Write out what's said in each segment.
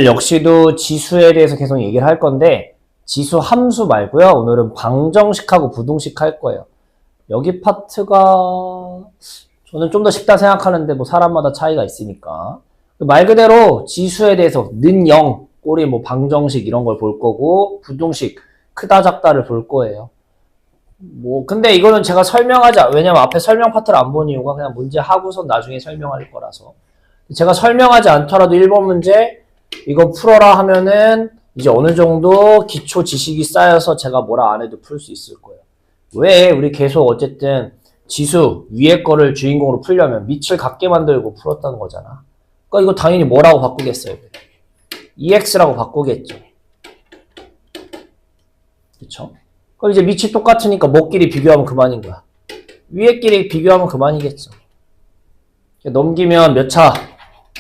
역시도 지수에 대해서 계속 얘기를 할 건데 지수 함수 말고요. 오늘은 방정식하고 부등식 할 거예요. 여기 파트가 저는 좀 더 쉽다 생각하는데 뭐 사람마다 차이가 있으니까 말 그대로 지수에 대해서 는 0, 꼬리 뭐 방정식 이런 걸 볼 거고 부등식 크다 작다를 볼 거예요. 뭐 근데 이거는 제가 왜냐면 앞에 설명 파트를 안 본 이유가 그냥 문제 하고서 나중에 설명할 거라서 제가 설명하지 않더라도 1번 문제 이거 풀어라 하면은 이제 어느 정도 기초 지식이 쌓여서 제가 뭐라 안 해도 풀 수 있을 거예요. 왜? 우리 계속 어쨌든 지수 위에 거를 주인공으로 풀려면 밑을 같게 만들고 풀었다는 거잖아. 그러니까 이거 당연히 뭐라고 바꾸겠어요? EX라고 바꾸겠죠. 그쵸? 그럼 이제 밑이 똑같으니까 뭐끼리 비교하면 그만인 거야. 위에끼리 비교하면 그만이겠죠. 넘기면 몇 차?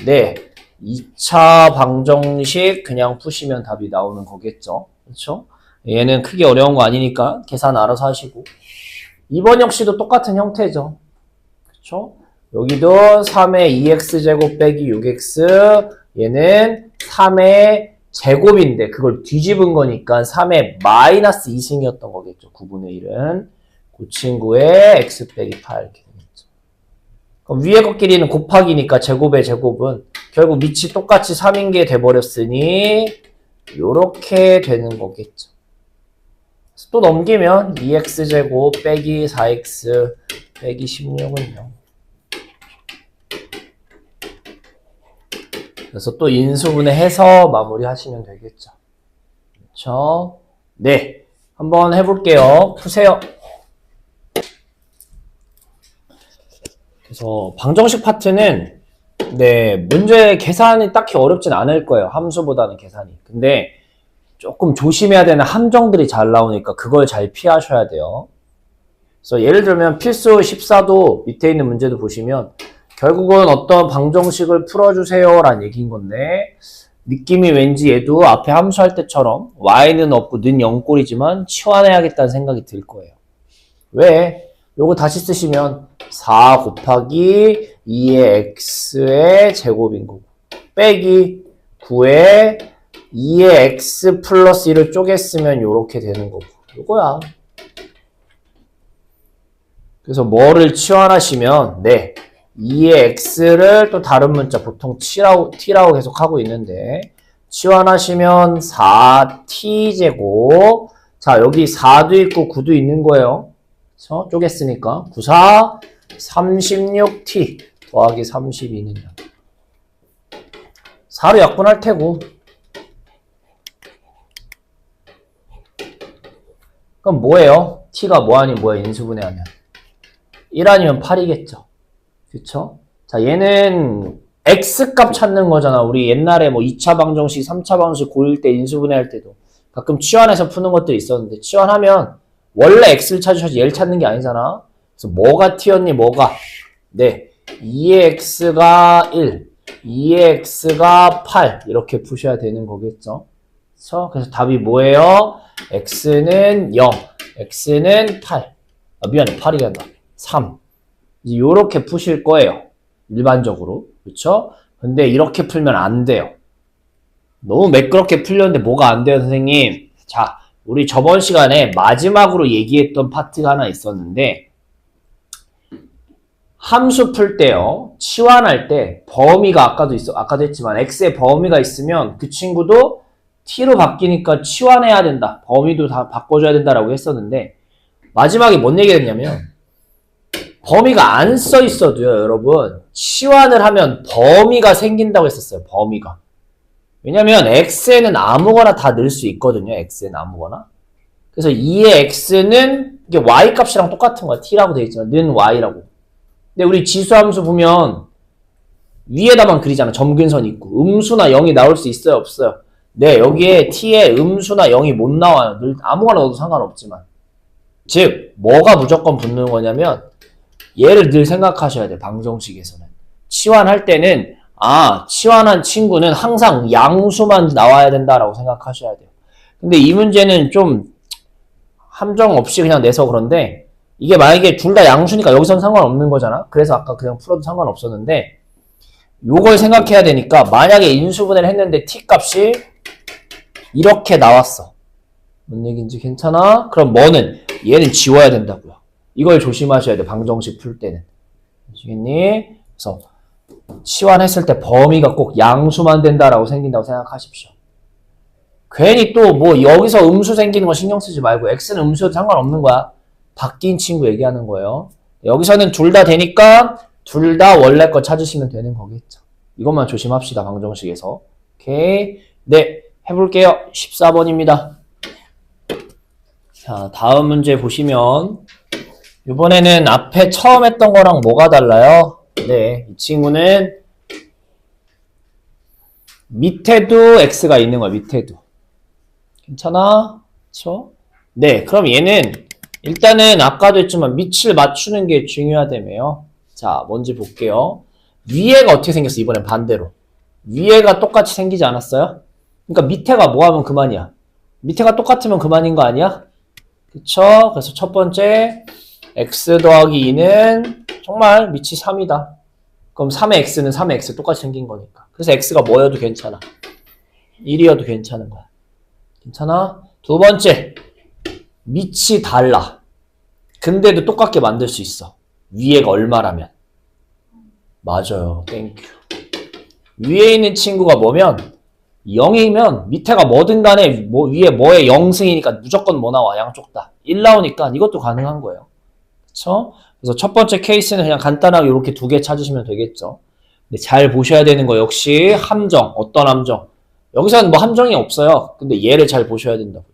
네. 2차 방정식 그냥 푸시면 답이 나오는 거겠죠. 그렇죠? 얘는 크게 어려운 거 아니니까 계산 알아서 하시고 2번 역시도 똑같은 형태죠. 그렇죠? 여기도 3의 2x제곱 빼기 6x 얘는 3의 제곱인데 그걸 뒤집은 거니까 3의 마이너스 2승이었던 거겠죠. 9분의 1은 그 친구의 x 빼기 8 이렇게 되겠죠. 그럼 위에 것끼리는 곱하기니까 제곱의 제곱은 결국 밑이 똑같이 3인 게 돼버렸으니 요렇게 되는 거겠죠. 또 넘기면 2x제곱 빼기 4x 빼기 16은 0. 그래서 또 인수분해 해서 마무리하시면 되겠죠. 그렇죠? 네, 한번 해볼게요. 푸세요. 그래서 방정식 파트는 네, 문제 계산이 딱히 어렵진 않을 거예요. 함수보다는 계산이. 근데 조금 조심해야 되는 함정들이 잘 나오니까 그걸 잘 피하셔야 돼요. 그래서 예를 들면 필수 14도 밑에 있는 문제도 보시면 결국은 어떤 방정식을 풀어주세요 라는 얘기인 건데 느낌이 왠지 얘도 앞에 함수할 때처럼 y는 없고 는 0꼴이지만 치환해야겠다는 생각이 들 거예요. 왜? 요거 다시 쓰시면 4 곱하기 2의 x의 제곱인 거고 빼기 9의 2의 x 플러스 1을 쪼갰으면 요렇게 되는 거고 요거야. 그래서 뭐를 치환하시면 네 2의 x를 또 다른 문자 보통 t라고 계속 하고 있는데 치환하시면 4t제곱 자 여기 4도 있고 9도 있는 거예요. 그래서 쪼갰으니까 9, 4, 36t 더하기 32는 4로 약분할 테고 그럼 뭐예요? t가 뭐 아니면 뭐야 인수분해하면 1 아니면 8이겠죠. 그쵸? 자 얘는 x값 찾는 거잖아. 우리 옛날에 뭐 2차 방정식, 3차 방정식 고1 때 인수분해할 때도 가끔 치환해서 푸는 것들이 있었는데 치환하면 원래 x를 찾으셔야지 얘를 찾는 게 아니잖아. 그래서 뭐가 t였니? 뭐가? 네 2의 x가 1, 2의 x가 8 이렇게 푸셔야 되는 거겠죠. 그래서 답이 뭐예요? x는 0, x는 8 미안해 8이 아니라 3 이제 요렇게 푸실 거예요. 일반적으로. 그쵸? 근데 이렇게 풀면 안 돼요. 너무 매끄럽게 풀렸는데 뭐가 안 돼요, 선생님? 자, 우리 저번 시간에 마지막으로 얘기했던 파트가 하나 있었는데 함수 풀 때요. 치환할 때 범위가 아까도 했지만 x의 범위가 있으면 그 친구도 t로 바뀌니까 치환해야 된다. 범위도 다 바꿔줘야 된다라고 했었는데 마지막에 뭔 얘기가 했냐면 범위가 안 써 있어도요, 여러분. 치환을 하면 범위가 생긴다고 했었어요, 범위가. 왜냐면 x에는 아무거나 다 넣을 수 있거든요, x에는 아무거나. 그래서 2의 x는 이게 y 값이랑 똑같은 거야. t라고 되어 있지만 는 y라고. 근데 우리 지수함수 보면 위에다만 그리잖아. 점근선 있고. 음수나 0이 나올 수 있어요, 없어요? 네, 여기에 t에 음수나 0이 못 나와요. 아무거나 넣어도 상관없지만. 즉, 뭐가 무조건 붙는 거냐면 얘를 늘 생각하셔야 돼요. 방정식에서는. 치환할 때는 치환한 친구는 항상 양수만 나와야 된다라고 생각하셔야 돼요. 근데 이 문제는 좀 함정 없이 그냥 내서 그런데 이게 만약에 둘 다 양수니까 여기서는 상관없는 거잖아. 그래서 아까 그냥 풀어도 상관없었는데 요걸 생각해야 되니까 만약에 인수분해를 했는데 t 값이 이렇게 나왔어. 뭔 얘기인지 괜찮아? 그럼 뭐는? 얘는 지워야 된다고요. 이걸 조심하셔야 돼. 방정식 풀 때는. 아시겠니? 그래서 치환했을 때 범위가 꼭 양수만 된다라고 생긴다고 생각하십시오. 괜히 또 뭐 여기서 음수 생기는 거 신경 쓰지 말고 x는 음수여도 상관없는 거야. 바뀐 친구 얘기하는 거예요. 여기서는 둘 다 되니까 둘 다 원래 거 찾으시면 되는 거겠죠. 이것만 조심합시다. 방정식에서. 오케이. 네, 해볼게요. 14번입니다. 자, 다음 문제 보시면 이번에는 앞에 처음 했던 거랑 뭐가 달라요? 네, 이 친구는 밑에도 x가 있는 거야. 밑에도. 괜찮아? 그쵸? 네, 그럼 얘는 일단은 아까도 했지만 밑을 맞추는 게 중요하다며요. 자, 뭔지 볼게요. 위에가 어떻게 생겼어? 이번엔 반대로. 위에가 똑같이 생기지 않았어요? 그러니까 밑에가 뭐 하면 그만이야? 밑에가 똑같으면 그만인 거 아니야? 그쵸? 그래서 첫 번째 x 더하기 2는 정말 밑이 3이다. 그럼 3의 x는 3의 x 똑같이 생긴 거니까. 그래서 x가 뭐여도 괜찮아. 1이어도 괜찮은 거야. 괜찮아? 두 번째, 밑이 달라. 근데도 똑같게 만들 수 있어. 위에가 얼마라면. 맞아요. 땡큐. 위에 있는 친구가 뭐면 0이면 밑에가 뭐든 간에 뭐 위에 뭐의 0승이니까 무조건 뭐 나와. 양쪽 다. 1 나오니까 이것도 가능한 거예요. 그쵸? 그래서 첫 번째 케이스는 그냥 간단하게 이렇게 두 개 찾으시면 되겠죠. 근데 잘 보셔야 되는 거 역시 함정. 어떤 함정? 여기서는 뭐 함정이 없어요. 근데 얘를 잘 보셔야 된다고요.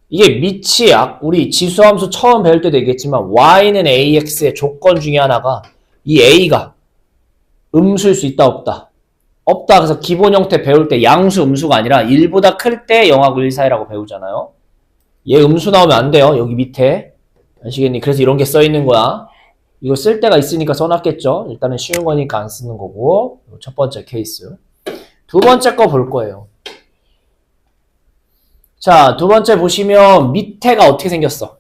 이게 밑이 우리 지수함수 처음 배울 때도 얘기했지만 y는 ax의 조건 중에 하나가 이 a가 음수일 수 있다 없다? 없다. 그래서 기본 형태 배울 때 양수 음수가 아니라 1보다 클 때 0하고 1 사이라고 배우잖아요. 얘 음수 나오면 안 돼요. 여기 밑에. 아시겠니? 그래서 이런 게 써 있는 거야. 이거 쓸 때가 있으니까 써놨겠죠. 일단은 쉬운 거니까 안 쓰는 거고. 첫 번째 케이스. 두 번째 거 볼 거예요. 자, 두 번째 보시면 밑에가 어떻게 생겼어?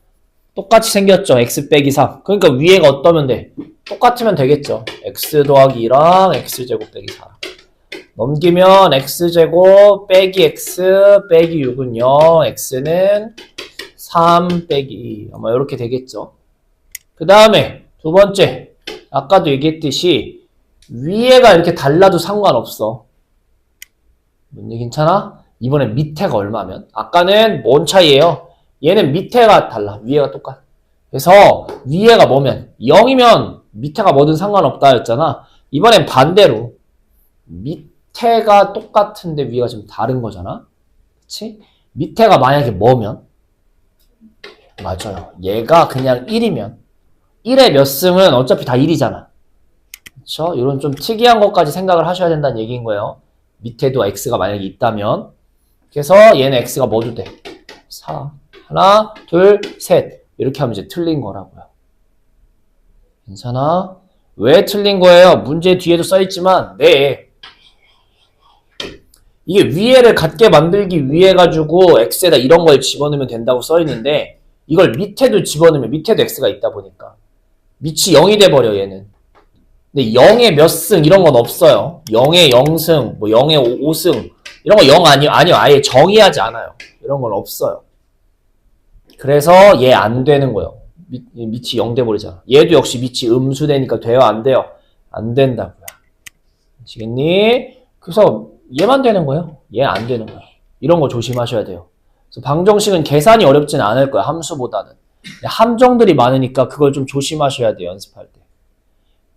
똑같이 생겼죠. x 빼기 3. 그러니까 위에가 어떠면 돼? 똑같으면 되겠죠. x 더하기 2랑 x제곱 빼기 4. 넘기면 x제곱 빼기 x 빼기 6은 0. x는 3 빼기 2. 아마 이렇게 되겠죠. 그 다음에 두 번째. 아까도 얘기했듯이 위에가 이렇게 달라도 상관없어. 뭔지 괜찮아? 이번엔 밑에가 얼마면? 아까는 뭔 차이예요? 얘는 밑에가 달라. 위에가 똑같아. 그래서 위에가 뭐면 0이면 밑에가 뭐든 상관없다 했잖아. 이번엔 반대로 밑에가 똑같은데 위가 좀 다른 거잖아. 그치? 밑에가 만약에 뭐면? 맞아요. 얘가 그냥 1이면 1의 몇 승은 어차피 다 1이잖아. 그쵸? 이런 좀 특이한 것까지 생각을 하셔야 된다는 얘기인 거예요. 밑에도 x가 만약에 있다면. 그래서 얘는 x가 뭐도 돼? 4. 하나, 둘, 셋. 이렇게 하면 이제 틀린 거라고요. 괜찮아? 왜 틀린 거예요? 문제 뒤에도 써있지만, 네. 이게 위에를 같게 만들기 위해 가지고 x에다 이런 걸 집어넣으면 된다고 써있는데, 이걸 밑에도 집어넣으면 밑에도 x가 있다 보니까. 밑이 0이 돼버려, 얘는. 근데 0의 몇 승, 이런 건 없어요. 0의 0승, 뭐 0의 5승. 이런 거 0 아니요. 아예 정의하지 않아요. 이런 건 없어요. 그래서 얘 안 되는 거예요. 밑이 0 돼버리잖아. 얘도 역시 밑이 음수되니까 돼요? 안 돼요? 안 된다고요. 아시겠니? 그래서 얘만 되는 거예요. 얘 안 되는 거예요. 이런 거 조심하셔야 돼요. 그래서 방정식은 계산이 어렵진 않을 거예요. 함수보다는. 함정들이 많으니까 그걸 좀 조심하셔야 돼요. 연습할 때.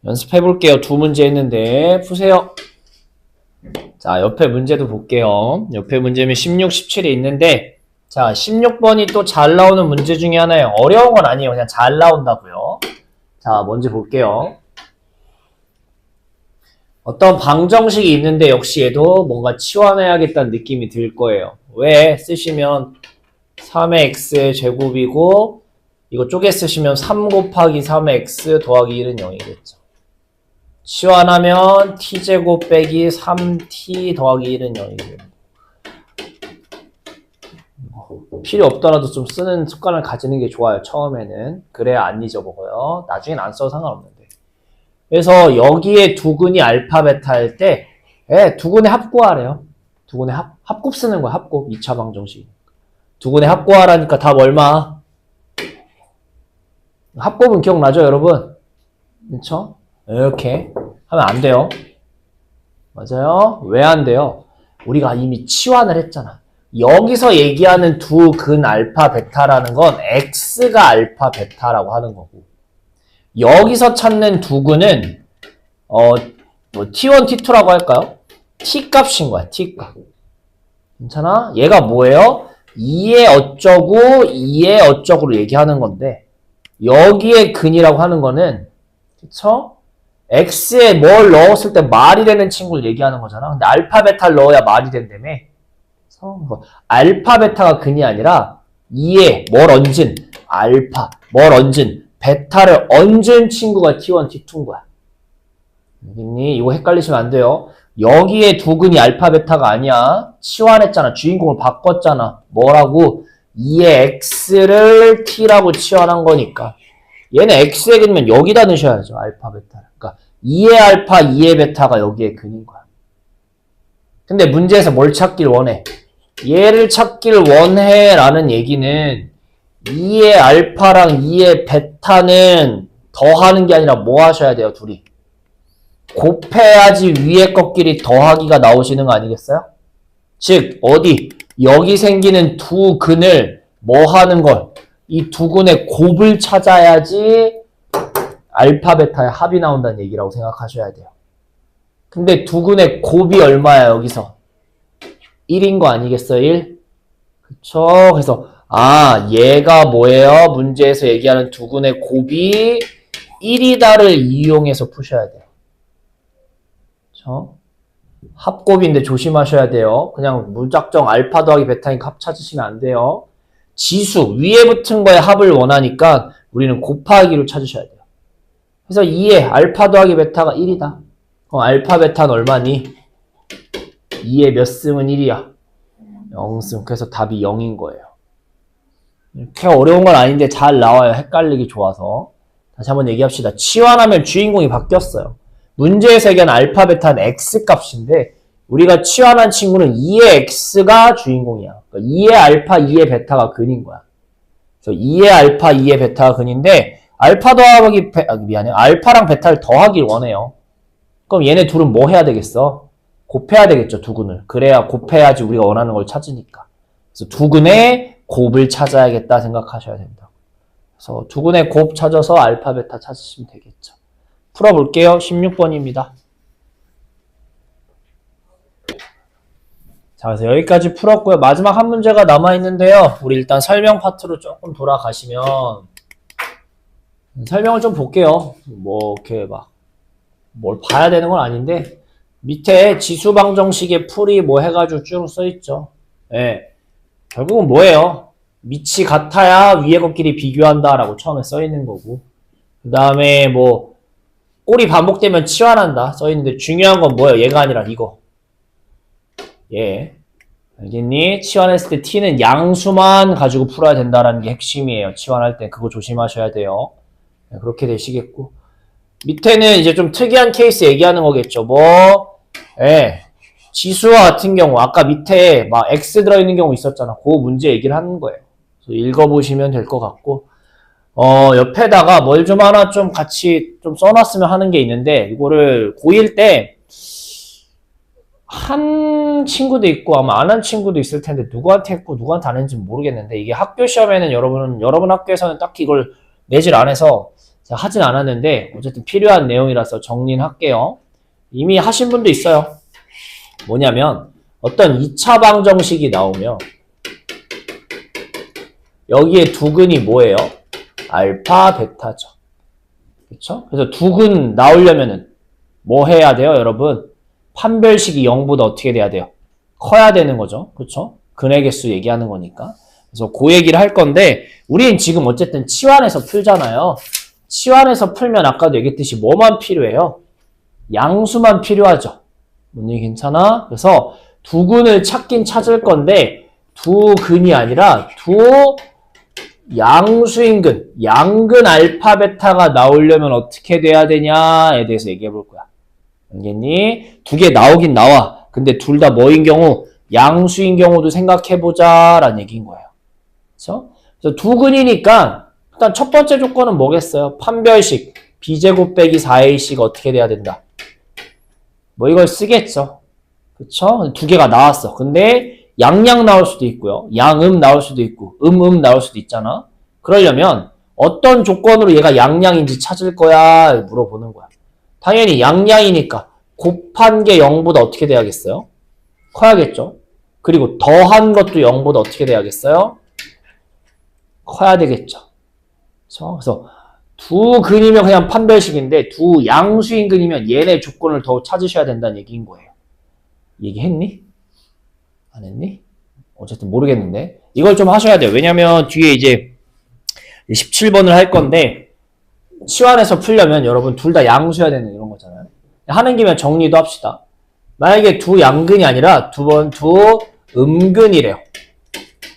연습해 볼게요. 두 문제 했는데 푸세요. 자, 옆에 문제도 볼게요. 옆에 문제면 16, 17이 있는데 자, 16번이 또 잘 나오는 문제 중에 하나예요. 어려운 건 아니에요. 그냥 잘 나온다고요. 자, 먼저 볼게요. 어떤 방정식이 있는데 역시 얘도 뭔가 치환해야겠다는 느낌이 들 거예요. 왜? 쓰시면 3의 x의 제곱이고 이거 쪼개 쓰시면 3 곱하기 3의 x 더하기 1은 0이겠죠. 치환하면 t제곱 빼기 3t 더하기 1은 0이겠죠. 필요 없더라도 좀 쓰는 습관을 가지는 게 좋아요. 처음에는. 그래야 안 잊어먹어요. 나중엔 안 써도 상관없는데. 그래서 여기에 두근이 알파, 베타일 때, 예, 두근의 합 구하래요. 두근의 합곱 쓰는 거야, 합곱. 2차 방정식. 두근의 합 구하라니까 답 얼마? 합곱은 기억나죠, 여러분? 그쵸? 이렇게 하면 안 돼요. 맞아요? 왜 안 돼요? 우리가 이미 치환을 했잖아. 여기서 얘기하는 두 근 알파, 베타라는 건 x가 알파, 베타라고 하는 거고, 여기서 찾는 두 근은 뭐 t1, t2라고 할까요? t 값인 거야, t 값. 괜찮아? 얘가 뭐예요? 2의 어쩌고 2의 어쩌고로 얘기하는 건데, 여기에 근이라고 하는 거는, 그쵸? x에 뭘 넣었을 때 말이 되는 친구를 얘기하는 거잖아. 근데 알파, 베타를 넣어야 말이 된다며. 그래서 알파, 베타가 근이 아니라 2에 뭘 얹은 알파, 뭘 얹은 베타를 얹은 친구가 t1, t2인 거야. 알겠니? 이거 헷갈리시면 안 돼요. 여기에 두 근이 알파, 베타가 아니야. 치환했잖아. 주인공을 바꿨잖아. 뭐라고? 2의 x를 t라고 치환한 거니까. 얘는 x의 근이면 여기다 넣으셔야죠. 알파, 베타를. 그러니까 2의 알파, 2의 베타가 여기에 근인 거야. 근데 문제에서 뭘 찾길 원해? 얘를 찾길 원해 라는 얘기는 2의 알파랑 2의 베타는 더하는 게 아니라 뭐 하셔야 돼요, 둘이? 곱해야지 위에 것끼리 더하기가 나오시는 거 아니겠어요? 즉 어디? 여기 생기는 두 근을 뭐 하는 걸? 이 두 근의 곱을 찾아야지 알파, 베타의 합이 나온다는 얘기라고 생각하셔야 돼요. 근데 두 근의 곱이 얼마야, 여기서? 1인 거 아니겠어요? 1? 그쵸? 그래서 얘가 뭐예요? 문제에서 얘기하는 두 근의 곱이 1이다를 이용해서 푸셔야 돼요. 그쵸? 합곱인데 조심하셔야 돼요. 그냥 무작정 알파 더하기 베타니까 합 찾으시면 안 돼요. 지수, 위에 붙은 거에 합을 원하니까 우리는 곱하기로 찾으셔야 돼요. 그래서 2에 알파 더하기 베타가 1이다. 그럼 알파, 베타는 얼마니? 2에 몇 승은 1이야? 0승. 그래서 답이 0인 거예요. 이렇게 어려운 건 아닌데 잘 나와요. 헷갈리기 좋아서. 다시 한번 얘기합시다. 치환하면 주인공이 바뀌었어요. 문제에서 얘기한 알파, 베타는 x값인데 우리가 치환한 친구는 2의 x가 주인공이야. 그러니까 2의 알파, 2의 베타가 근인 거야. 그래서 2의 알파, 2의 베타가 근인데 알파 더하기 알파랑 베타를 더하길 원해요. 그럼 얘네 둘은 뭐 해야 되겠어? 곱해야 되겠죠, 두 근을. 그래야 곱해야지 우리가 원하는 걸 찾으니까. 그래서 두 근의 곱을 찾아야겠다 생각하셔야 된다. 그래서 두 근의 곱 찾아서 알파, 베타 찾으시면 되겠죠. 풀어볼게요. 16번입니다. 자, 그래서 여기까지 풀었고요. 마지막 한 문제가 남아있는데요. 우리 일단 설명 파트로 조금 돌아가시면 설명을 좀 볼게요. 뭐 이렇게 막 뭘 봐야 되는 건 아닌데 밑에 지수방정식의 풀이 뭐 해가지고 쭉 써있죠. 예. 결국은 뭐예요? 밑이 같아야 위에 것끼리 비교한다 라고 처음에 써있는 거고, 그 다음에 뭐 꼴이 반복되면 치환한다 써있는데 중요한 건 뭐예요? 얘가 아니라 이거. 예. 알겠니? 치환했을 때 t는 양수만 가지고 풀어야 된다라는 게 핵심이에요. 치환할 때 그거 조심하셔야 돼요. 네, 그렇게 되시겠고, 밑에는 이제 좀 특이한 케이스 얘기하는 거겠죠. 지수와 같은 경우 아까 밑에 막 x 들어있는 경우 있었잖아. 그 문제 얘기를 하는 거예요. 그래서 읽어보시면 될 것 같고, 옆에다가 뭘 좀 하나 좀 같이 좀 써놨으면 하는 게 있는데, 이거를 고1 때 한 친구도 있고 아마 안 한 친구도 있을 텐데 누구한테 했고 누구한테 안 했는지 모르겠는데, 이게 학교 시험에는 여러분 학교에서는 딱히 이걸 내질 안 해서 제가 하진 않았는데 어쨌든 필요한 내용이라서 정리는 할게요. 이미 하신 분도 있어요. 뭐냐면 어떤 2차 방정식이 나오면 여기에 두 근이 뭐예요? 알파, 베타죠. 그렇죠? 그래서 두 근 나오려면은 뭐 해야 돼요, 여러분? 판별식이 0보다 어떻게 돼야 돼요? 커야 되는 거죠. 그렇죠? 근의 개수 얘기하는 거니까. 그래서 그 얘기를 할 건데, 우리는 지금 어쨌든 치환해서 풀잖아요. 치환해서 풀면 아까도 얘기했듯이 뭐만 필요해요? 양수만 필요하죠. 문제 괜찮아? 그래서 두 근을 찾긴 찾을 건데 두 근이 아니라 두 양수인근, 양근 알파 베타가 나오려면 어떻게 돼야 되냐에 대해서 얘기해 볼 거야. 알겠니? 두 개 나오긴 나와. 근데 둘 다 뭐인 경우? 양수인 경우도 생각해 보자 라는 얘기인 거예요. 그래서 두 근이니까 일단 첫 번째 조건은 뭐겠어요? 판별식 b제곱 빼기 4ac 어떻게 돼야 된다? 뭐 이걸 쓰겠죠. 그쵸? 두 개가 나왔어. 근데 양양 나올 수도 있고요. 양음 나올 수도 있고 나올 수도 있잖아. 그러려면 어떤 조건으로 얘가 양양인지 찾을 거야 물어보는 거야. 당연히 양양이니까 곱한 게 0보다 어떻게 돼야겠어요? 커야겠죠. 그리고 더한 것도 0보다 어떻게 돼야겠어요? 커야 되겠죠. 그래서 두 근이면 그냥 판별식인데 두 양수인 근이면 얘네 조건을 더 찾으셔야 된다는 얘기인 거예요. 얘기했니? 안 했니? 어쨌든 모르겠는데 이걸 좀 하셔야 돼요. 왜냐면 뒤에 이제 17번을 할 건데 치환해서 풀려면 여러분 둘 다 양수해야 되는 이런 거잖아요. 하는 김에 정리도 합시다. 만약에 두 양근이 아니라 두 음근이래요.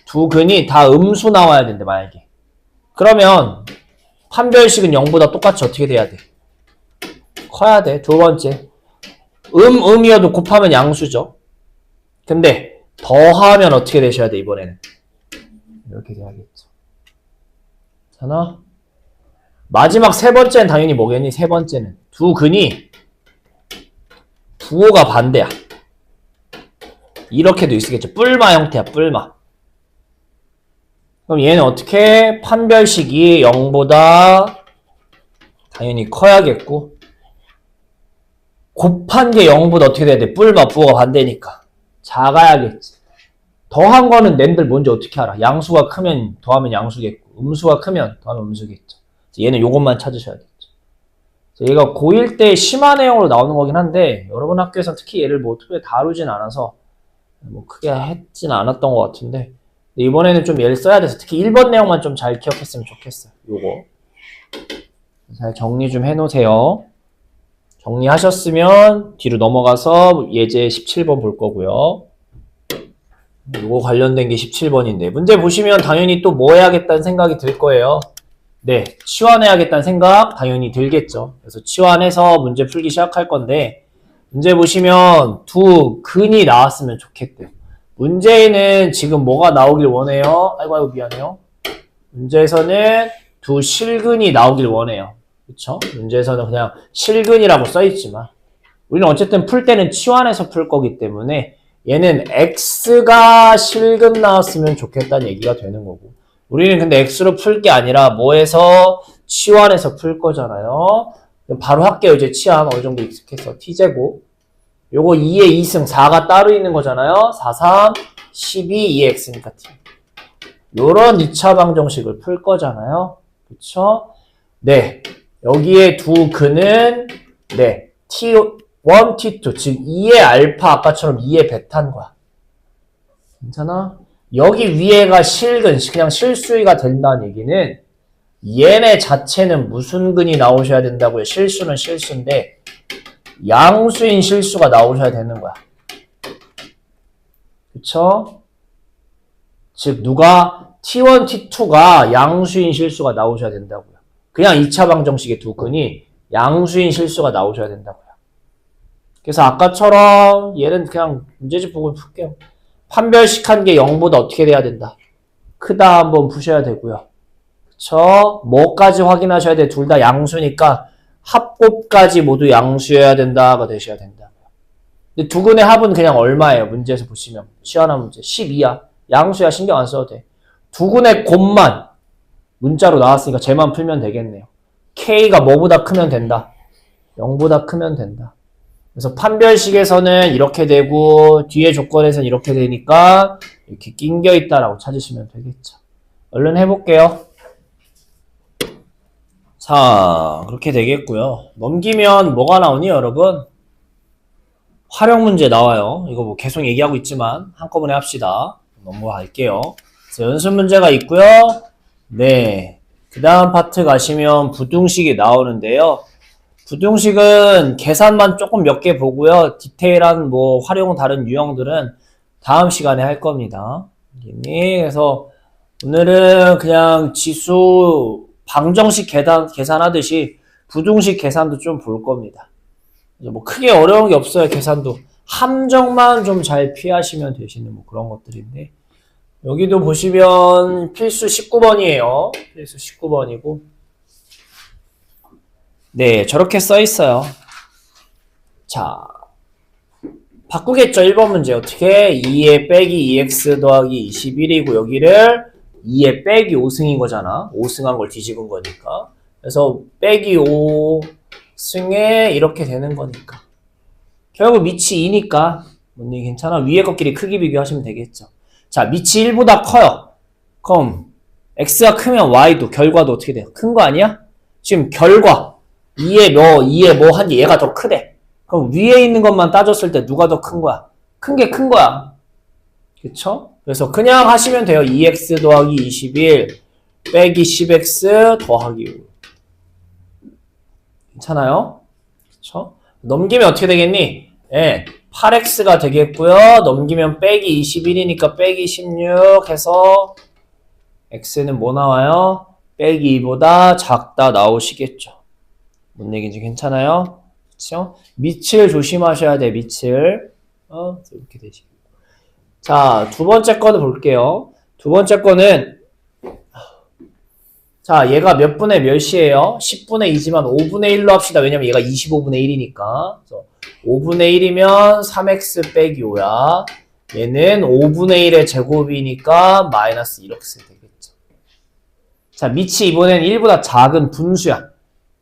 두 근이 다 음수 나와야 된대 만약에. 그러면 판별식은 0보다 똑같이 어떻게 돼야 돼? 커야 돼. 두 번째. 음이어도 곱하면 양수죠. 근데 더하면 어떻게 되셔야 돼 이번에는? 이렇게 돼야겠죠. 잖아. 마지막 세 번째는 당연히 뭐겠니? 세 번째는 두 근이 부호가 반대야. 이렇게도 있겠죠. 뿔마 형태야. 뿔마. 그럼 얘는 어떻게? 판별식이 0보다 당연히 커야겠고 곱한 게 0보다 어떻게 돼야 돼? 뿔마 부호가 반대니까 작아야겠지. 더한 거는 낸들 뭔지 어떻게 알아? 양수가 크면 더하면 양수겠고 음수가 크면 더하면 음수겠죠. 얘는 요것만 찾으셔야겠죠. 얘가 고1 때 심화 내용으로 나오는 거긴 한데 여러분 학교에서 특히 얘를 뭐 크게 다루진 않아서 뭐 크게 했진 않았던 것 같은데 이번에는 좀 얘를 써야 돼서 특히 1번 내용만 좀 잘 기억했으면 좋겠어요. 요거 잘 정리 좀 해놓으세요. 정리하셨으면 뒤로 넘어가서 예제 17번 볼 거고요. 요거 관련된 게 17번인데 문제 보시면 당연히 또 뭐 해야겠다는 생각이 들 거예요. 네, 치환해야겠다는 생각 당연히 들겠죠. 그래서 치환해서 문제 풀기 시작할 건데 문제 보시면 두 근이 나왔으면 좋겠대요. 문제에는 지금 뭐가 나오길 원해요? 아이고 미안해요. 문제에서는 두 실근이 나오길 원해요. 그쵸? 문제에서는 그냥 실근이라고 써있지만 우리는 어쨌든 풀 때는 치환해서 풀 거기 때문에 얘는 x가 실근 나왔으면 좋겠다는 얘기가 되는 거고 우리는 근데 x로 풀 게 아니라 뭐해서 치환해서 풀 거잖아요. 바로 할게요. 이제 치환 어느 정도 익숙해서 t제곱 요거 2의 2승 4가 따로 있는 거잖아요. 4, 3, 12, 2x니까 t. 요런 2차 방정식을 풀 거잖아요. 그쵸? 네. 여기에 두 근은 네. t1, t2 즉 2의 알파 아까처럼 2의 베타인 거야. 괜찮아? 여기 위에가 실근 그냥 실수위가 된다는 얘기는 얘네 자체는 무슨 근이 나오셔야 된다고요? 실수는 실수인데 양수인 실수가 나오셔야 되는 거야. 그쵸? 즉 누가 t1, t2가 양수인 실수가 나오셔야 된다고요. 그냥 2차 방정식의 두 근이 양수인 실수가 나오셔야 된다고요. 그래서 아까처럼 얘는 그냥 문제집 보고 풀게요. 판별식한 게 0보다 어떻게 돼야 된다? 크다 한번 푸셔야 되고요. 그쵸? 뭐까지 확인하셔야 돼? 둘 다 양수니까 합곱까지 모두 양수여야 된다가 되셔야 된다고요. 근데 두 근의 합은 그냥 얼마예요? 문제에서 보시면 시원한 문제 12야. 양수야 신경 안 써도 돼. 두 근의 곱만 문자로 나왔으니까 쟤만 풀면 되겠네요. K가 뭐보다 크면 된다? 0보다 크면 된다. 그래서 판별식에서는 이렇게 되고 뒤에 조건에서는 이렇게 되니까 이렇게 낑겨 있다라고 찾으시면 되겠죠. 얼른 해볼게요. 자, 그렇게 되겠고요. 넘기면 뭐가 나오니 여러분? 활용 문제 나와요. 이거 뭐 계속 얘기하고 있지만 한꺼번에 합시다. 넘어갈게요. 그래서 연습 문제가 있고요. 네, 그 다음 파트 가시면 부등식이 나오는데요. 부등식은 계산만 조금 몇 개 보고요. 디테일한 활용 다른 유형들은 다음 시간에 할 겁니다. 그래서 오늘은 그냥 지수 방정식 계산하듯이 부등식 계산도 좀 볼 겁니다. 뭐 크게 어려운 게 없어요. 계산도. 함정만 좀 잘 피하시면 되시는 뭐 그런 것들인데 여기도 보시면 필수 19번이에요. 필수 19번이고 네, 저렇게 써 있어요. 자, 바꾸겠죠. 1번 문제 어떻게? 2에 빼기 2x 더하기 21이고 여기를 2에 빼기 5승인 거잖아. 5승한 걸 뒤집은 거니까. 그래서 빼기 5승에 이렇게 되는 거니까. 결국 밑이 2니까 뭔 얘기 괜찮아. 위에 것끼리 크기 비교하시면 되겠죠. 자, 밑이 1보다 커요. 그럼 x가 크면 y도 결과도 어떻게 돼요? 큰 거 아니야? 지금 결과 2에 뭐 한 얘가 더 크대. 그럼 위에 있는 것만 따졌을 때 누가 더 큰 거야? 큰 게 큰 거야. 그쵸? 그래서 그냥 하시면 돼요. 2x 더하기 21 빼기 10x 더하기 5. 괜찮아요? 그쵸? 넘기면 어떻게 되겠니? 예, 8x가 되겠고요. 넘기면 빼기 21이니까 빼기 16 해서 x는 뭐 나와요? 빼기 2보다 작다 나오시겠죠. 뭔 얘기인지 괜찮아요? 그쵸? 밑을 조심하셔야 돼, 밑을. 이렇게 되시고. 자, 두 번째 거는 볼게요. 두 번째 거는, 자, 얘가 몇 분의 몇이에요? 10분의 2지만 5분의 1로 합시다. 왜냐면 얘가 25분의 1이니까. 5분의 1이면 3x 빼기 5야. 얘는 5분의 1의 제곱이니까 마이너스 1x 되겠죠. 자, 밑이 이번엔 1보다 작은 분수야.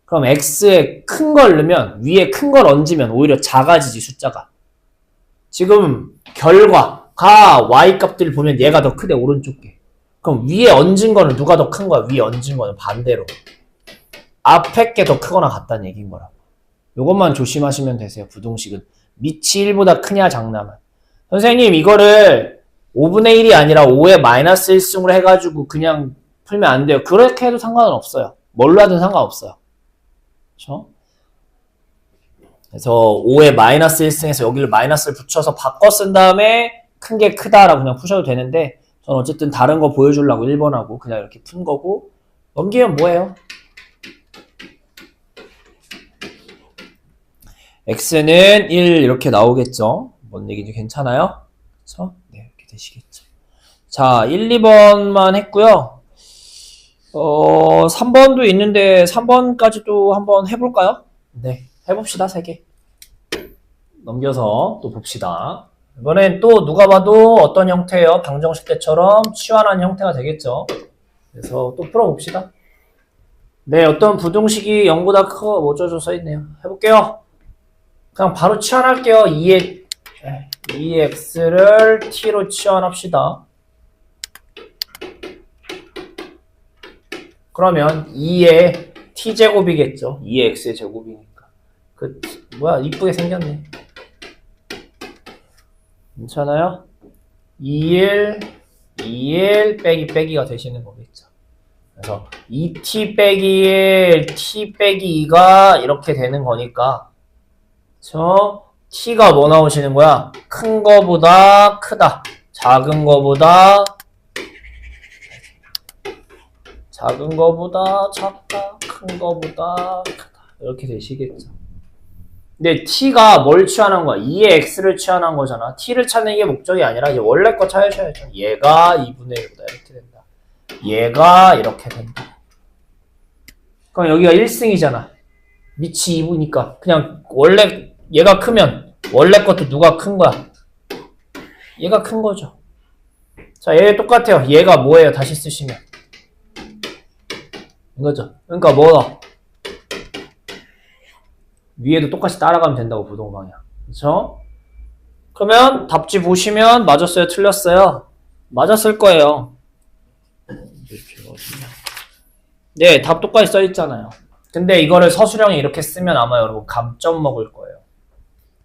그럼 x에 큰 걸 넣으면 위에 큰 걸 얹으면 오히려 작아지지 숫자가. 지금 결과가 y 값들을 보면 얘가 더 크대 오른쪽 게. 그럼 위에 얹은 거는 누가 더 큰 거야? 위에 얹은 거는 반대로. 앞에 게 더 크거나 같다는 얘기인 거라고. 요것만 조심하시면 되세요. 부등식은. 밑이 1보다 크냐 작냐만. 선생님 이거를 5분의 1이 아니라 5의 마이너스 1승으로 해가지고 그냥 풀면 안 돼요. 그렇게 해도 상관은 없어요. 뭘로 하든 상관없어요. 그렇죠? 그래서 5의 마이너스 1승에서 여기를 마이너스를 붙여서 바꿔 쓴 다음에 큰 게 크다라고 그냥 푸셔도 되는데 저는 어쨌든 다른 거 보여주려고 1번하고 그냥 이렇게 푼 거고 넘기면 뭐예요? x는 1 이렇게 나오겠죠? 뭔 얘기인지 괜찮아요? 그렇죠? 네, 이렇게 되시겠죠. 자, 1, 2번만 했고요. 3번도 있는데 3번까지도 한번 해볼까요? 네, 해봅시다. 3개. 넘겨서 또 봅시다. 이번엔 또 누가 봐도 어떤 형태예요? 방정식 때처럼 치환한 형태가 되겠죠. 그래서 또 풀어봅시다. 네, 어떤 부등식이 0보다 크고 뭐저저 써있네요. 해볼게요. 그냥 바로 치환할게요. 2x를 t로 치환합시다. 그러면 2의 t제곱이겠죠. 2의 x의 제곱이니까. 뭐야, 이쁘게 생겼네. 괜찮아요? 2일 빼기 빼기가 되시는 거겠죠. 그래서 2t 빼기 1, t 빼기 2가 이렇게 되는 거니까. 그쵸? t가 뭐 나오시는 거야? 큰 거보다 크다. 작은 거보다 작다. 큰 거보다 크다. 이렇게 되시겠죠. 근데 t가 뭘 취하는 거야? 2의 x를 취하는 거잖아. t를 찾는 게 목적이 아니라 이제 원래 거 찾으셔야죠. 얘가 2분의 1보다 이렇게 된다. 얘가 이렇게 된다. 그럼 여기가 1승이잖아. 밑이 2부니까 그냥 원래 얘가 크면 원래 것도 누가 큰 거야? 얘가 큰 거죠. 자, 얘 똑같아요. 얘가 뭐예요? 다시 쓰시면 이거죠. 그러니까 뭐야? 위에도 똑같이 따라가면 된다고, 부동방향. 그쵸? 그러면 답지 보시면 맞았어요? 틀렸어요? 맞았을 거예요. 네, 답 똑같이 써있잖아요. 근데 이거를 서술형에 이렇게 쓰면 아마 여러분 감점 먹을 거예요.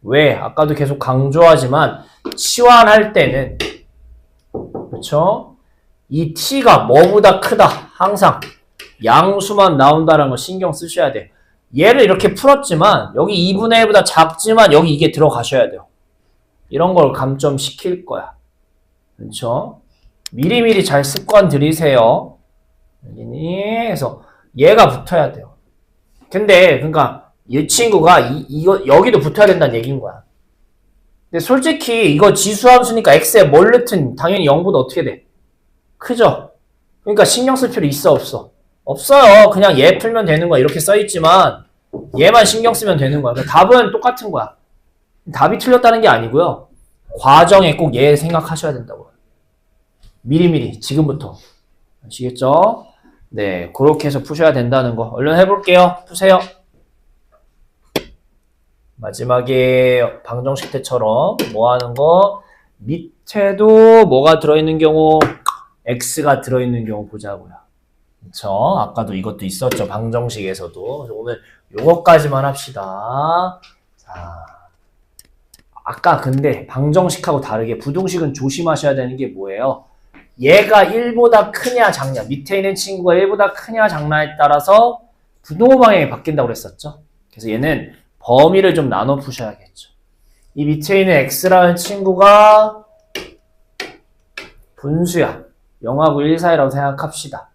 왜? 아까도 계속 강조하지만 치환할 때는 그쵸? 이 t가 뭐보다 크다. 항상 양수만 나온다는 거 신경 쓰셔야 돼요. 얘를 이렇게 풀었지만 여기 2분의 1보다 작지만 여기 이게 들어가셔야 돼요. 이런 걸 감점시킬 거야. 그렇죠? 미리미리 잘 습관 들이세요. 그래서 얘가 붙어야 돼요. 근데 그러니까 이 친구가 이거 여기도 붙어야 된다는 얘기인 거야. 근데 솔직히 이거 지수함수니까 x에 뭘 넣든 당연히 0보다 어떻게 돼? 크죠? 그러니까 신경 쓸 필요 있어 없어? 없어요. 그냥 얘 풀면 되는 거야. 이렇게 써있지만 얘만 신경 쓰면 되는 거야. 그러니까 답은 똑같은 거야. 답이 틀렸다는 게 아니고요. 과정에 꼭 얘 생각하셔야 된다고. 미리미리 지금부터. 아시겠죠? 네, 그렇게 해서 푸셔야 된다는 거. 얼른 해볼게요. 푸세요. 마지막에 방정식 때처럼 뭐 하는 거? 밑에도 뭐가 들어있는 경우? x가 들어있는 경우 보자고요. 그쵸? 아까도 이것도 있었죠. 방정식에서도. 그래서 오늘 요것까지만 합시다. 자, 아까 근데 방정식하고 다르게 부등식은 조심하셔야 되는 게 뭐예요? 얘가 1보다 크냐 작냐, 밑에 있는 친구가 1보다 크냐 작냐에 따라서 부등호 방향이 바뀐다고 그랬었죠. 그래서 얘는 범위를 좀 나눠 푸셔야겠죠. 이 밑에 있는 x라는 친구가 분수야. 0하고 1 사이라고 생각합시다.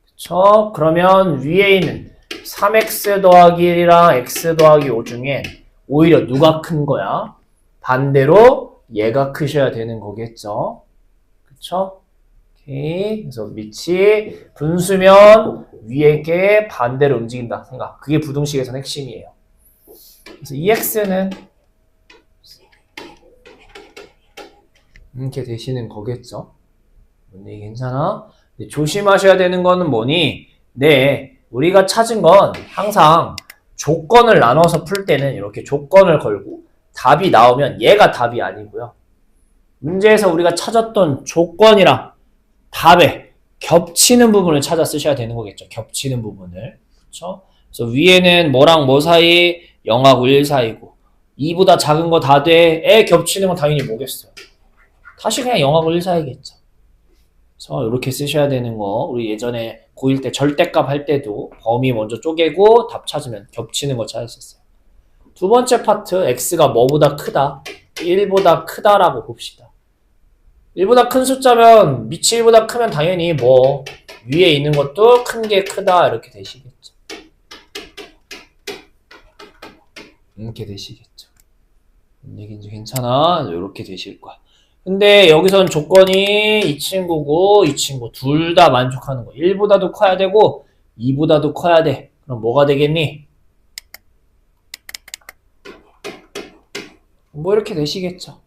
그쵸? 그러면 위에 있는 3x 더하기 1이랑 x 더하기 5 중에 오히려 누가 큰 거야? 반대로 얘가 크셔야 되는 거겠죠. 그쵸? 오케이. 그래서 밑이 분수면 위에 게 반대로 움직인다 생각. 그게 부등식에서는 핵심이에요. 그래서 이 x는 이렇게 되시는 거겠죠. 뭔 괜찮아? 조심하셔야 되는 거는 뭐니? 네, 우리가 찾은 건 항상 조건을 나눠서 풀 때는 이렇게 조건을 걸고 답이 나오면 얘가 답이 아니고요. 문제에서 우리가 찾았던 조건이랑 답에 겹치는 부분을 찾아 쓰셔야 되는 거겠죠. 겹치는 부분을. 그렇죠? 그래서 위에는 뭐랑 뭐 사이? 0하고 1 사이고 2보다 작은 거 다 돼. 에 겹치는 건 당연히 뭐겠어요? 다시 그냥 0하고 1 사이겠죠. 그래서 이렇게 쓰셔야 되는 거. 우리 예전에 고1 때 절대값 할 때도 범위 먼저 쪼개고 답 찾으면 겹치는 거 찾았었어요. 두 번째 파트 x가 뭐보다 크다? 1보다 크다라고 봅시다. 1보다 큰 숫자면 밑이 1보다 크면 당연히 뭐 위에 있는 것도 큰 게 크다 이렇게 되시겠죠. 이렇게 되시겠죠. 뭔 얘기인지 괜찮아? 이렇게 되실 거야. 근데 여기선 조건이 이 친구고 이 친구 둘 다 만족하는 거. 1보다도 커야 되고 2보다도 커야 돼. 그럼 뭐가 되겠니? 뭐 이렇게 되시겠죠.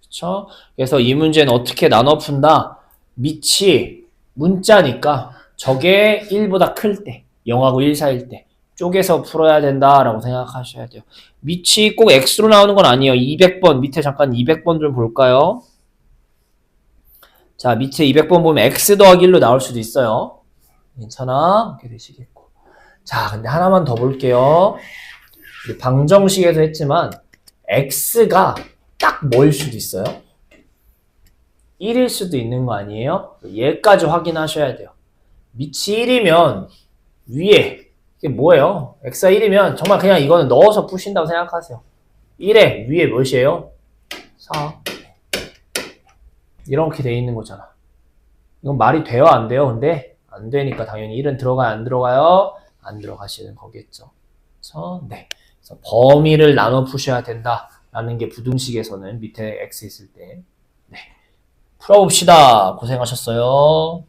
그쵸? 그래서 이 문제는 어떻게 나눠 푼다? 밑이 문자니까 저게 1보다 클 때, 0하고 1 사이일 때 쪼개서 풀어야 된다라고 생각하셔야 돼요. 밑이 꼭 x로 나오는 건 아니에요. 200번, 밑에 잠깐 200번 좀 볼까요? 자, 밑에 200번 보면 x 더하기 1로 나올 수도 있어요. 괜찮아? 이렇게 되시겠고. 자, 근데 하나만 더 볼게요. 방정식에서 했지만 x가 딱 뭐일 수도 있어요? 1일 수도 있는 거 아니에요? 얘까지 확인하셔야 돼요. 밑이 1이면 위에 이게 뭐예요? x가 1이면 정말 그냥 이거는 넣어서 푸신다고 생각하세요. 1에 위에 몇이에요? 4. 이렇게 돼 있는 거잖아. 이건 말이 돼요? 안 돼요? 근데 안 되니까 당연히 1은 들어가요? 안 들어가요? 안 들어가시는 거겠죠. 그래서 네. 그래서 범위를 나눠 푸셔야 된다라는 게 부등식에서는 밑에 x 있을 때. 네. 풀어봅시다. 고생하셨어요.